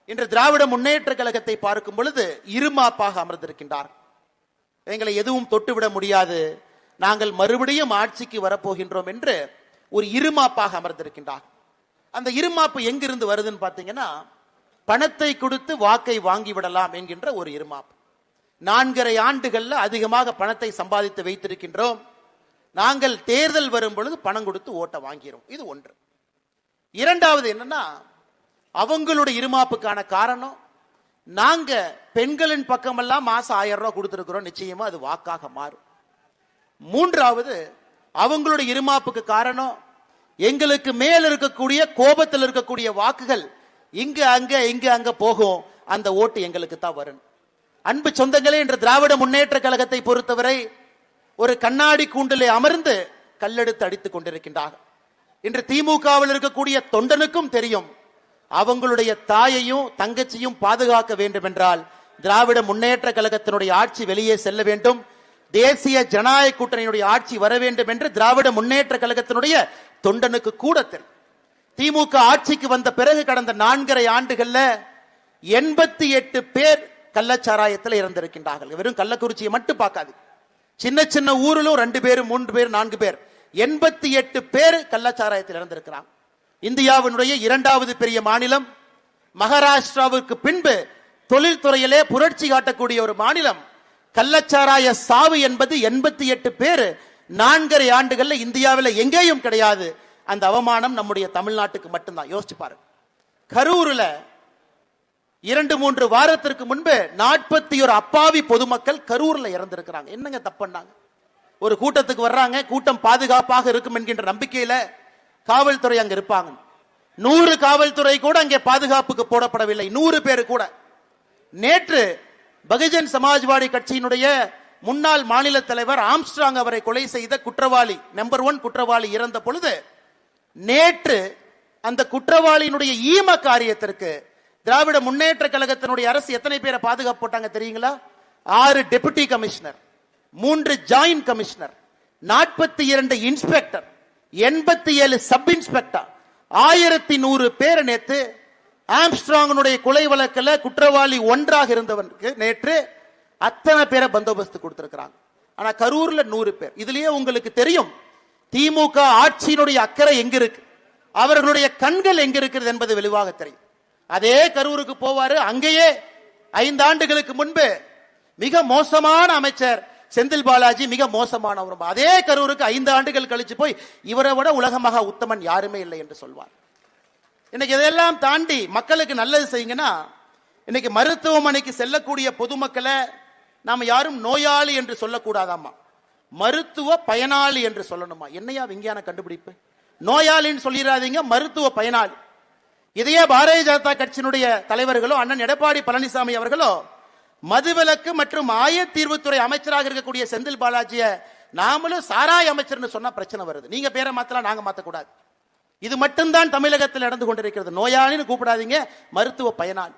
இன்று திராவிட முன்னேற்ற கழகத்தை பார்க்கும் பொழுது இருமாப்பாக அமர்ந்திருக்கின்றார். எங்களை எதுவும் தொட்டுவிட முடியாது, நாங்கள் மறுபடியும் ஆட்சிக்கு வரப்போகின்றோம் என்று ஒரு இருமாப்பாக அமர்ந்திருக்கின்றார். அந்த இருமாப்பு எங்கிருந்து வருதுன்னு பார்த்தீங்கன்னா, பணத்தை கொடுத்து வாக்கை வாங்கிவிடலாம் என்கின்ற ஒரு இருமாப்பு. 4.5 ஆண்டுகள்ல அதிகமாக பணத்தை சம்பாதித்து வைத்திருக்கின்றோம், நாங்கள் தேர்தல் வரும் பொழுது பணம் கொடுத்து ஓட்ட வாங்கிறோம். இது ஒன்று. இரண்டாவது என்னன்னா, அவங்களுடைய இருமாப்புக்கான காரணம், நாங்க பெண்களின் பக்கமெல்லாம் மாசம் 1000 ரூபாய் கொடுத்திருக்கிறோம், நிச்சயமா அது வாக்காக மாறும். மூன்றாவது, அவங்களுடைய இருமாப்புக்கு காரணம், எங்களுக்கு மேல் இருக்கக்கூடிய கோபத்தில் இருக்கக்கூடிய வாக்குகள் இங்கு அங்க போகும், அந்த ஓட்டு எங்களுக்கு தான் வரும். அன்பு சொந்தங்களே, இன்று திராவிட முன்னேற்ற கழகத்தை பொறுத்தவரை ஒரு கண்ணாடி கூண்டிலே அமர்ந்து கல்லெடுத்து அடித்துக் கொண்டிருக்கின்றார்கள். இன்று திமுகவில் இருக்கக்கூடிய தொண்டனுக்கும் தெரியும், அவங்களுடைய தாயையும் தங்கச்சியும் பாதுகாக்க வேண்டும் என்றால் திராவிட முன்னேற்ற கழகத்தினுடைய ஆட்சி வெளியே செல்ல வேண்டும், தேசிய ஜனநாயக கூட்டணியினுடைய ஆட்சி வர வேண்டும் என்று திராவிட முன்னேற்ற கழகத்தினுடைய தொண்டனுக்கு கூட தெரியும். திமுக ஆட்சிக்கு வந்த பிறகு கடந்த 4.5 ஆண்டுகள்ல 88 பேர் கள்ளச்சாராயத்தில் இறந்திருக்கின்றார்கள். வெறும் கள்ளக்குறிச்சியை மட்டும் பார்க்காது, சின்ன சின்ன ஊரிலும் 2 பேர் 3 பேர் 4 பேர் 88 பேர் கள்ளச்சாராயத்தில் இறந்திருக்கிறாங்க. இந்தியாவினுடைய 2வது பெரிய மாநிலம், மகாராஷ்டிராவுக்கு பின்பு தொழில்துறையிலே புரட்சி காட்டக்கூடிய ஒரு மாநிலம். கள்ளச்சாராய சாவு என்பது 88 பேர் 4.5 ஆண்டுகள்ல இந்தியாவில் எங்கேயும் கிடையாது. அந்த அவமானம் நம்முடைய தமிழ்நாட்டுக்கு மட்டும்தான். யோசிச்சு பாருங்க. கரூர்ல 2-3 வாரத்திற்கு முன்பு 41 அப்பாவி பொதுமக்கள் கரூர்ல இறந்திருக்கிறாங்க. என்னங்க தப்புன்னாங்க? ஒரு கூட்டத்துக்கு வர்றாங்க, கூட்டம் பாதுகாப்பாக இருக்கும் என்கின்ற நம்பிக்கையில காவல்துறை அங்க இருப்பாங்க. 100 காவல்துறை கூட அங்கே பாதுகாப்புக்கு போடப்படவில்லை, 100 பேர் கூட. நேற்று பகுஜன் சமாஜ்வாடி கட்சியினுடைய முன்னாள் மாநில தலைவர் ஆம்ஸ்ட்ராங் அவரை கொலை செய்த குற்றவாளி, நம்பர் 1 குற்றவாளி இறந்த பொழுது, நேற்று அந்த குற்றவாளியினுடைய ஈம காரியத்திற்கு திராவிட முன்னேற்ற கழகத்தினுடைய அரசு எத்தனை பேரை பாதுகாப்பு போட்டாங்க தெரியுங்களா? 6 deputy commissioner, 3 joint commissioner, 42 inspector, 87 sub inspector, 1100 பேர் நேற்று ஆம்ஸ்ட்ராங்கனுடைய கொலை வழக்கில் குற்றவாளி 1ஆக இருந்தவனுக்கு நேற்று அத்தனை பேரை பந்தோபஸ்து கொடுத்திருக்கிறாங்க. ஆனா கரூர்ல 100 பேர். இதுலயே உங்களுக்கு தெரியும் திமுக ஆட்சியினுடைய அக்கறை எங்க இருக்கு, அவர்களுடைய கண்கள் எங்க இருக்கிறது என்பது வெளிவாக தெரியும். அதே கரூருக்கு போவாரு, அங்கேயே 5 ஆண்டுகளுக்கு முன்பு மிக மோசமான அமைச்சர் செந்தில் பாலாஜி, மிக மோசமானவர். அதே கரூருக்கு 5 ஆண்டுகள் கழிச்சு போய் இவரை விட உலகமாக உத்தமன் யாருமே இல்லை என்று சொல்வார். இன்னைக்கு இதெல்லாம் தாண்டி மக்களுக்கு நல்லது செய்யுங்கன்னா, இன்னைக்கு மருத்துவமனைக்கு செல்லக்கூடிய பொதுமக்களை நாம யாரும் நோயாளி என்று சொல்லக்கூடாதாமா, மருத்துவ பயனாளி என்று சொல்லணுமா? என்னையா விஞ்ஞான கண்டுபிடிப்பு? நோயாளின்னு சொல்லிடாதீங்க, மருத்துவ பயனாளி. இதையே பாரதிய ஜனதா கட்சியினுடைய தலைவர்களோ அண்ணன் எடப்பாடி பழனிசாமி அவர்களோ மதுவிலக்கு மற்றும் ஆயத்தீர்வுத்துறை அமைச்சராக இருக்கக்கூடிய செந்தில் பாலாஜிய நாமளும் சாராய அமைச்சர்னு சொன்னா பிரச்சனை வருது. நீங்க பேரை மாத்தலாம், நாங்க மாத்தக்கூடாது. இது மட்டும்தான் தமிழகத்தில் நடந்து கொண்டிருக்கிறது. நோயாளின்னு கூப்பிடாதீங்க, மருத்துவ பயனாளி.